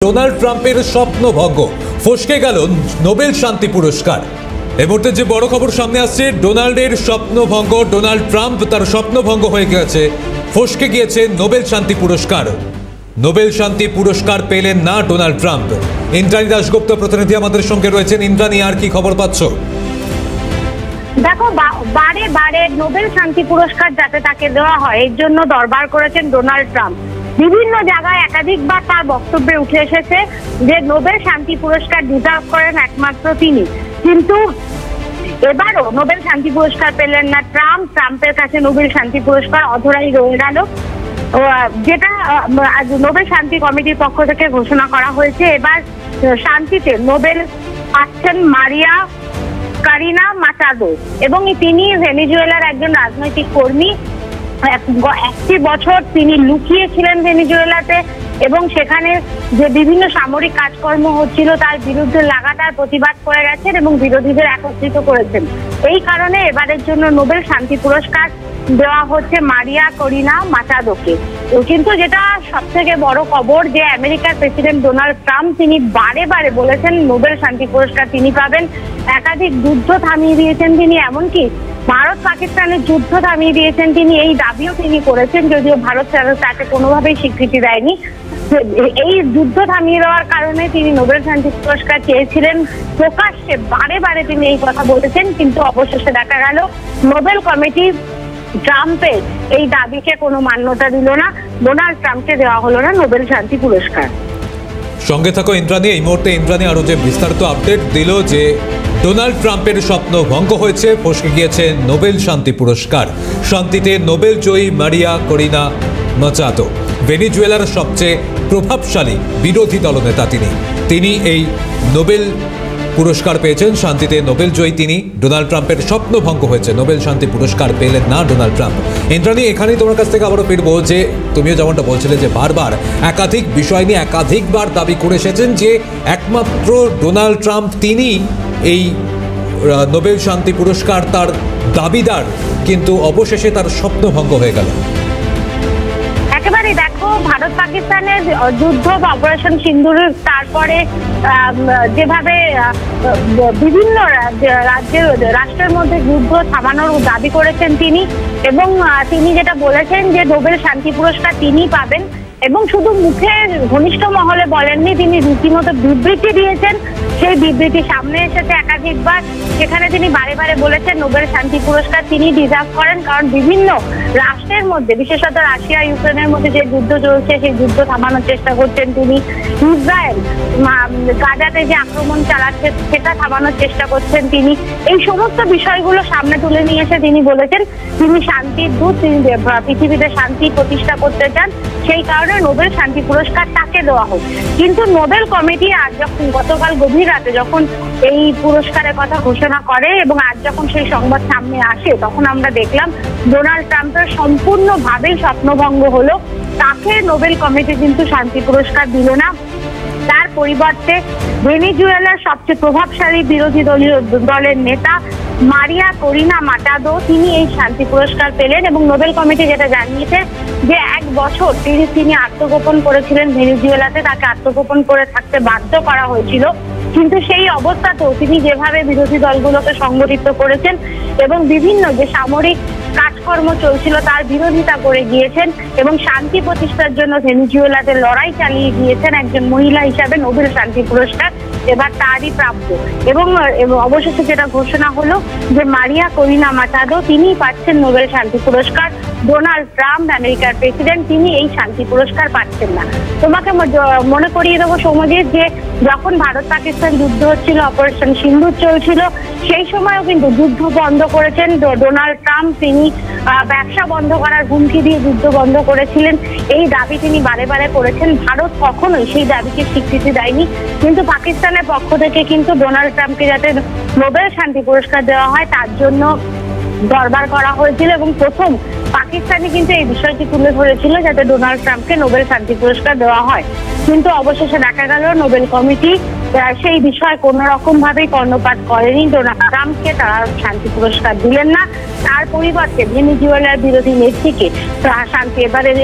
Donald ট্রাম্পের স্বপ্নভঙ্গ, ফসকে গেল নোবেল শান্তি পুরস্কার। এই মুহূর্তে যে বড় খবর সামনে আসছে, ডোনাল্ডের স্বপ্নভঙ্গ, ডোনাল্ড ট্রাম্প তার স্বপ্নভঙ্গ হয়ে গেছে, ফসকে গিয়েছে নোবেল শান্তি পুরস্কার। নোবেল শান্তি পুরস্কার পেলেন না ডোনাল্ড ট্রাম্প। ইন্দ্রাণী দাশগুপ্ত প্রতিনিধি আমাদের সঙ্গে রয়েছেন। ইন্দ্রাণী, আর কি খবর পাচ্ছ? দেখো, বারে বারে নোবেল শান্তি পুরস্কার যাতে তাকে দেওয়া হয় এর জন্য দরবার করেছেন ডোনাল্ড ট্রাম্প। বিভিন্ন জায়গায় একাধিকবার তার বক্তব্যে উঠে এসেছে যে নোবেল শান্তি পুরস্কার ডিজার্ভ করেন একমাত্র তিনি, কিন্তু এবারও নোবেল শান্তি পুরস্কার পেলেন না ট্রাম্প। ট্রাম্পের কাছে নোবেল শান্তি পুরস্কার অধরাই রয়ে গেল, যেটা নোবেল শান্তি কমিটির পক্ষ থেকে ঘোষণা করা হয়েছে। এবার শান্তিতে নোবেল পাচ্ছেন মারিয়া করিনা মাচাদো, এবং তিনি ভেনেজুয়েলার একজন রাজনৈতিক কর্মী। একটি বছর তিনি লুকিয়েছিলেন ভেনেজুয়েলাতে, এবং সেখানে যে বিভিন্ন সামরিক কাজকর্ম হচ্ছিল তার বিরুদ্ধে লাগাতার প্রতিবাদ করে গেছেন এবং বিরোধীদের একত্রিত করেছেন। এই কারণে এবারের জন্য নোবেল শান্তি পুরস্কার দেওয়া হচ্ছে মারিয়া করিনা মাচাদোকে। কিন্তু যেটা সব থেকে বড় খবর, যে আমেরিকার প্রেসিডেন্ট ডোনাল্ড ট্রাম্প তিনি বারে বারে বলেছেন নোবেল শান্তি পুরস্কার তিনি পাবেন। একাধিক যুদ্ধ থামিয়ে দিয়েছেন তিনি, এমনকি ভারত পাকিস্তানের যুদ্ধ থামিয়ে দিয়েছেন তিনি, এই দাবিও তিনি করেছেন, যদিও ভারত তাকে কোনোভাবেই স্বীকৃতি দেয়নি। এই যুদ্ধ থামিয়ে দেওয়ার কারণে তিনি নোবেল শান্তি পুরস্কার চেয়েছিলেন। প্রকাশ্যে বারে বারে তিনি এই কথা বলেছেন, কিন্তু অবশেষে দেখা গেল নোবেল কমিটি ট্রাম্পের এই দাবিকে কোনো মান্যতা দিল না, ডোনাল্ড ট্রাম্পকে দেওয়া হলো না নোবেল শান্তি পুরস্কার। সঙ্গে থাকো ইন্দ্রাণী। এই মুহূর্তে ইন্দ্রাণী আরো যে বিস্তারিত আপডেট দিল যে ডোনাল্ড ট্রাম্পের স্বপ্ন ভঙ্গ হয়েছে, ফসকে গিয়েছে নোবেল শান্তি পুরস্কার। শান্তিতে নোবেল জয়ী মারিয়া করিনা মাচাদো, ভেনেজুয়েলার সবচেয়ে প্রভাবশালী বিরোধী দলনেতা তিনি এই নোবেল পুরস্কার পেয়েছেন। শান্তিতে নোবেল জয়ী তিনি। ডোনাল্ড ট্রাম্পের স্বপ্ন ভঙ্গ হয়েছে, নোবেল শান্তি পুরস্কার পেলেন না ডোনাল্ড ট্রাম্প। ইন্দ্রাণী, এখানেই তোমার কাছ থেকে আবারও ফিরবো যে তুমিও যেমনটা বলছিলে যে বারবার একাধিক বিষয় নিয়ে একাধিকবার দাবি করে এসেছেন যে একমাত্র ডোনাল্ড ট্রাম্প তিনি এই নোবেল শান্তি পুরস্কার তার দাবিদার, কিন্তু অবশেষে তার স্বপ্ন ভঙ্গ হয়ে গেল। একেবারে দেখো, ভারত পাকিস্তানের যুদ্ধ বা অপারেশন সিন্দুর, তারপরে যেভাবে বিভিন্ন রাষ্ট্রের মধ্যে যুদ্ধ থামানোর দাবি করেছেন তিনি, এবং তিনি যেটা বলেছেন যে নোবেল শান্তি পুরস্কার তিনি পাবেন, এবং শুধু মুখে ঘনিষ্ঠ মহলে বলেননি, তিনি রীতিমতো বিবৃতি দিয়েছেন। সেই বিবৃতি সামনে এসেছে একাধিকবার, সেখানে তিনি বারে বারে বলেছেন নোবেল শান্তি পুরস্কার তিনি ডিজার্ভ করেন, কারণ বিভিন্ন রাষ্ট্রের মধ্যে, বিশেষত রাশিয়া ইউক্রেনের মধ্যে যে যুদ্ধ চলছে সেই যুদ্ধ থামানোর চেষ্টা করছেন তিনি। ইসরায়েল গাজাতে যে আক্রমণ চালাচ্ছে সেটা থামানোর চেষ্টা করছেন তিনি। এই সমস্ত বিষয়গুলো সামনে তুলে নিয়ে এসে তিনি বলেছেন তিনি শান্তির দূত, তিনি পৃথিবীতে শান্তি প্রতিষ্ঠা করতে চান, সেই কারণে নোবেল শান্তি পুরস্কার তাকে দেওয়া হোক। কিন্তু নোবেল কমিটি আজ যখন গতকাল গভীর রাতে যখন এই পুরস্কারের কথা ঘোষণা করে এবং আজ যখন সেই সংবাদ সামনে আসে, তখন আমরা দেখলাম ডোনাল্ড ট্রাম্পের সম্পূর্ণভাবেই স্বপ্নভঙ্গ হলো। তাকে নোবেল কমিটি কিন্তু শান্তি পুরস্কার দিল না, তার পরিবর্তে ভেনেজুয়েলার সবচেয়ে প্রভাবশালী বিরোধী দলের নেতা মারিয়া করিনা মাচাদো তিনি এই শান্তি পুরস্কার পেলেন। এবং নোবেল কমিটি যেটা জানিয়েছে যে এক বছর তিনি আত্মগোপন করেছিলেন ভেনেজুয়েলাতে, তাকে আত্মগোপন করে থাকতে বাধ্য করা হয়েছিল, কিন্তু সেই অবস্থাতেও তিনি যেভাবে বিরোধী দলগুলোকে সংগঠিত করেছেন এবং বিভিন্ন যে সামরিক কাজকর্ম চলছিল তার বিরোধিতা করে গিয়েছেন এবং শান্তি প্রতিষ্ঠার জন্য ভেনেজুয়েলাতে লড়াই চালিয়ে গিয়েছেন, একজন মহিলা হিসাবে নোবেল শান্তি পুরস্কার এবার তারই প্রাপ্য। এবং অবশেষে যেটা ঘোষণা হলো যে মারিয়া করিনা মাচাদো তিনি পাচ্ছেন নোবেল শান্তি পুরস্কার। ডোনাল্ড ট্রাম্প আমেরিকার প্রেসিডেন্ট তিনি এই শান্তি পুরস্কার পাচ্ছেন না। তোমাকে মনে করিয়ে দেবো সৌম্যজিৎ, যে যখন ভারত পাকিস্তান যুদ্ধ হচ্ছিল, অপারেশন সিন্দুর চলছিল, সেই সময়ও কিন্তু যুদ্ধ বন্ধ করেছেন ডোনাল্ড ট্রাম্প। তিনি ব্যবসা বন্ধ করার হুমকি দিয়ে যুদ্ধ বন্ধ করেছিলেন, এই দাবি তিনি বারে বারে করেছেন। ভারত কখনোই সেই দাবিকে স্বীকৃতি দেয়নি, কিন্তু পাকিস্তানের পক্ষ থেকে কিন্তু ডোনাল্ড ট্রাম্পকে যাতে নোবেল শান্তি পুরস্কার দেওয়া হয় তার জন্য দরবার করা হয়েছিল, এবং প্রথম পাকিস্তানি কিন্তু এই বিষয়টি তুলে ধরেছিল যাতে ডোনাল্ড ট্রাম্পকে নোবেল শান্তি পুরস্কার দেওয়া হয়। কিন্তু অবশেষে দেখা গেল নোবেল কমিটি সেই বিষয়ে কোনো রকম ভাবেই কর্ণপাত করেনি, ডোনাল্ড ট্রাম্পকে তারা শান্তি পুরস্কার দিলেন না। তার পরিবর্তে ভেনেজুয়েলার বিরোধী নেত্রীকে শান্তি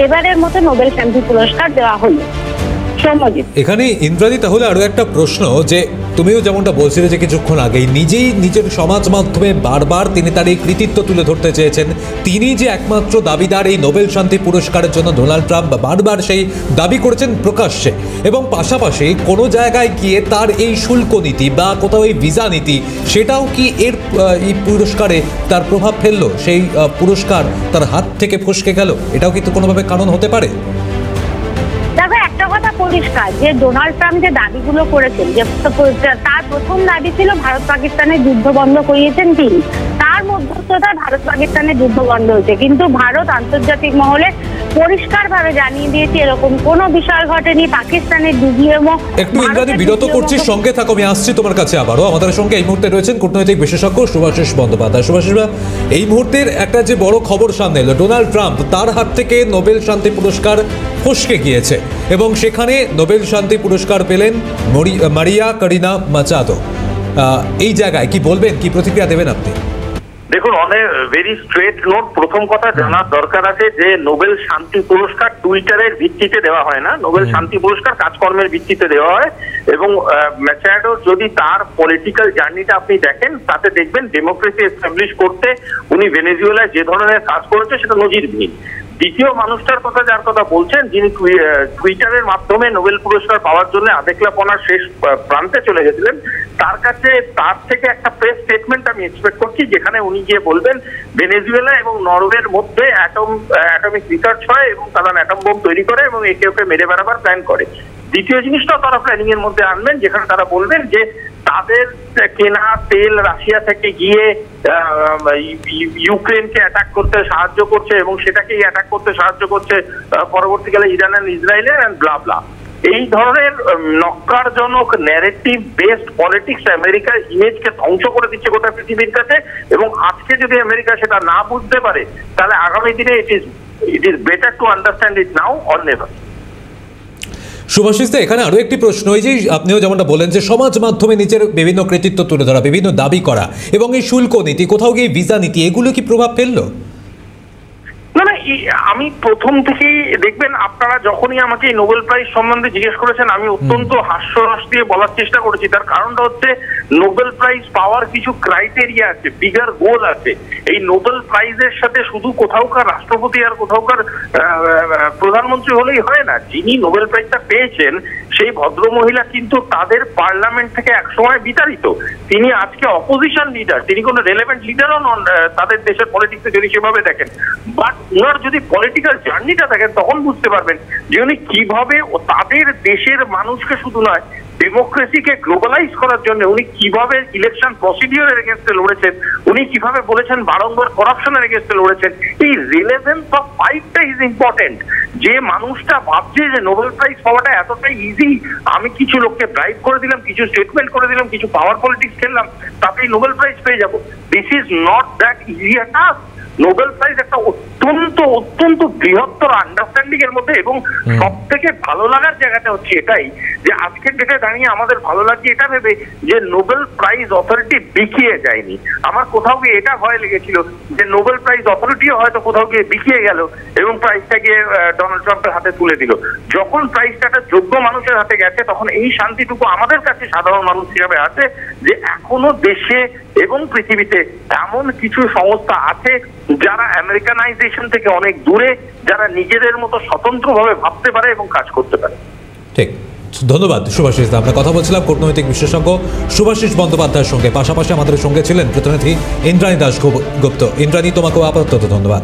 এবারের মতো নোবেল শান্তি পুরস্কার দেওয়া হলো। সৌম্যজিৎ। এখানে ইন্দ্রাণী, তাহলে আরো একটা প্রশ্ন, যে তুমিও যেমনটা বলছিলে যে কিছুক্ষণ আগেই নিজেই নিজের সমাজ মাধ্যমে বারবার তিনি তার এই কৃতিত্ব তুলে ধরতে চেয়েছেন, তিনি যে একমাত্র দাবিদার এই নোবেল শান্তি পুরস্কারের জন্য ডোনাল্ড ট্রাম্প বারবার সেই দাবি করেছেন প্রকাশ্যে, এবং পাশাপাশি কোনো জায়গায় গিয়ে তার এই শুল্ক নীতি বা কোথাও এই ভিসা নীতি, সেটাও কি এই পুরস্কারে তার প্রভাব ফেললো? সেই পুরস্কার তার হাত থেকে ফসকে গেল, এটাও কিন্তু কোনোভাবে কারণ হতে পারে? দেখো, একটা কথা পরিষ্কার যে ডোনাল্ড ট্রাম্প যে দাবিগুলো করেছেন, যে তার প্রথম দাবি ছিল ভারত পাকিস্তানের যুদ্ধ বন্ধ করিয়েছেন তিনি, তার মধ্যস্থতায় ভারত পাকিস্তানের যুদ্ধ বন্ধ হয়েছে, কিন্তু ভারত আন্তর্জাতিক মহলে পরিষ্কারভাবে জানিয়ে দিয়েছে এরকম কোনো বিষয় ঘটেনি। পাকিস্তানের ডিজিএমও একটু ইন্দ্রাণী বিরত করছি, সঙ্গে থাকো, আমি আসছি তোমার কাছে আবারও। আমাদের সঙ্গে এই মুহূর্তে রয়েছেন কূটনৈতিক বিশেষজ্ঞ শুভাশিস বন্দ্যোপাধ্যায়। শুভাশিসবা, এই মুহূর্তের একটা যে বড় খবর সামনে এলো, ডোনাল্ড ট্রাম্প তার হাত থেকে নোবেল শান্তি পুরস্কার ফসকে গিয়েছে, এবং সেখানে নোবেল শান্তি পুরস্কার পেলেন মারিয়া কারিনা মাচাদো। এই জায়গায় কি বলবেন, কি প্রতিক্রিয়া দেবেন আপনি? দেখুন, অনেক ভেরি স্ট্রেট নোট। প্রথম কথা জানার দরকার আছে যে নোবেল শান্তি পুরস্কার টুইটারের ভিত্তিতে দেওয়া হয় না, নোবেল শান্তি পুরস্কার কাজকর্মের ভিত্তিতে দেওয়া হয়। এবং ম্যাচাডো যদি তার পলিটিক্যাল জার্নিটা আপনি দেখেন, তাতে দেখবেন ডেমোক্রেসি এস্টাবলিশ করতে উনি ভেনেজুয়েলায় যে ধরনের কাজ করেছে সেটা নজিরবিহীন। দ্বিতীয় মানুষটার কথা যার কথা বলছেন, যিনি টুইটারের মাধ্যমে নোবেল পুরস্কার পাওয়ার জন্য আদেকলাপনার শেষ প্রান্তে চলে গেছিলেন, তার থেকে একটা প্রেস স্টেটমেন্ট আমি এক্সপেক্ট করছি, যেখানে উনি গিয়ে বলবেন ভেনেজুয়েলা এবং নরওয়ের মধ্যে অ্যাটমিক রিসার্চ হয় এবং তারা অ্যাটম বোম তৈরি করে এবং একে ওকে মেরে বেড়াবার প্ল্যান করে। দ্বিতীয় জিনিসটাও তারা প্ল্যানিং এর মধ্যে আনবেন, যেখানে তারা বলবেন যে তাদের কেনা তেল রাশিয়া থেকে গিয়ে ইউক্রেনকে অ্যাটাক করতে সাহায্য করছে এবং সেটাকেই অ্যাটাক করতে সাহায্য করছে পরবর্তীকালে ইরান এন্ড ইসরায়েলের এন্ড ব্লা ব্লা। এই ধরনের নক্কারজনক ন্যারেটিভ বেসড পলিটিক্স আমেরিকার ইমেজকে ধ্বংস করে দিচ্ছে গোটা পৃথিবীর কাছে, এবং আজকে যদি আমেরিকা সেটা না বুঝতে পারে, তাহলে আগামী দিনে it is better to understand it now or never. Shubhashish, এখানে আরো একটি প্রশ্ন, এই যে আপনিও যেমনটা বলেন যে সমাজ মাধ্যমে নিজের বিভিন্ন কৃতিত্ব তুলে ধরা, বিভিন্ন দাবি করা, এবং এই শুল্ক নীতি, কোথাও গিয়ে ভিসা নীতি, এগুলো কি প্রভাব ফেললো? না, আমি প্রথম থেকেই দেখবেন, আপনারা যখনই আমাকে এই নোবেল প্রাইজ সম্বন্ধে জিজ্ঞেস করেছেন, আমি অত্যন্ত হাস্যরস দিয়ে বলার চেষ্টা করেছি। তার কারণটা হচ্ছে নোবেল প্রাইজ পাওয়ার কিছু ক্রাইটেরিয়া আছে, বিগার গোল আছে। এই নোবেল প্রাইজের সাথে শুধু কোথাওকার রাষ্ট্রপতি আর কোথাওকার প্রধানমন্ত্রী হলেই হয় না। যিনি নোবেল প্রাইজটা পেয়েছেন সেই ভদ্রমহিলা কিন্তু তাদের পার্লামেন্ট থেকে একসময় বিতাড়িত। তিনি আজকে অপোজিশন লিডার, তিনি কোনো রেলেভেন্ট লিডারও নন তাদের দেশের পলিটিক্সে যদি সেভাবে দেখেন। বাট ওনার যদি পলিটিক্যাল জার্নিটা দেখেন, তখন বুঝতে পারবেন যে উনি কিভাবে তাদের দেশের মানুষকে শুধু নয়, ডেমোক্রেসিকে গ্লোবালাইজ করার জন্য উনি কিভাবে ইলেকশন প্রসিডিওরের এগেনস্টে লড়েছেন, উনি কিভাবে বলেছেন বারংবার করাপশনের এগেনস্টে লড়েছেন। এই রিলেভেন্স অফ ফাইটটা ইজ ইম্পর্টেন্ট। যে মানুষটা ভাবছে যে নোবেল প্রাইজ পাওয়াটা এতটাই ইজি, আমি কিছু লোককে ব্রাইব করে দিলাম, কিছু স্টেটমেন্ট করে দিলাম, কিছু পাওয়ার পলিটিক্স খেললাম, তাতেই নোবেল প্রাইজ পেয়ে যাবো, this is not that easy a task. Nobel prize একটা অত্যন্ত বৃহত্তর আন্ডারস্ট্যান্ডিং এর মধ্যে, এবং সব থেকে ভালো লাগার জায়গাটা হচ্ছে এটাই যে আজকের ডেটে দাঁড়িয়ে আমাদের ভালো লাগছে এটা ভেবে যে নোবেল প্রাইজ অথরিটি বিকিয়ে যায়নি। আমার কোথাও গিয়ে এটা ভয় লেগেছিল যে নোবেল প্রাইজ অথরিটিও হয়তো কোথাও গিয়ে বিকিয়ে গেল এবং প্রাইজটা গিয়ে ডোনাল্ড ট্রাম্পের হাতে তুলে দিল। যখন প্রাইজটা একটা যোগ্য মানুষের হাতে গেছে, তখন এই শান্তিটুকু আমাদের কাছে সাধারণ মানুষ হিসাবে আছে যে এখনো দেশে এবং পৃথিবীতে এমন কিছু সংস্থা আছে যারা আমেরিকানাইজেশন থেকে অনেক দূরে, যারা নিজেদের মতো স্বতন্ত্রভাবে ভাবতে পারে এবং কাজ করতে পারে। ঠিক, ধন্যবাদ শুভাশিস। আমরা কথা বলছিলাম কূটনৈতিক বিশেষজ্ঞ শুভাশিস বন্দ্যোপাধ্যায়ের সঙ্গে। পাশাপাশি আমাদের সঙ্গে ছিলেন প্রতিনিধি ইন্দ্রাণী দাশগুপ্ত। ইন্দ্রাণী, তোমাকেও আপাতত ধন্যবাদ।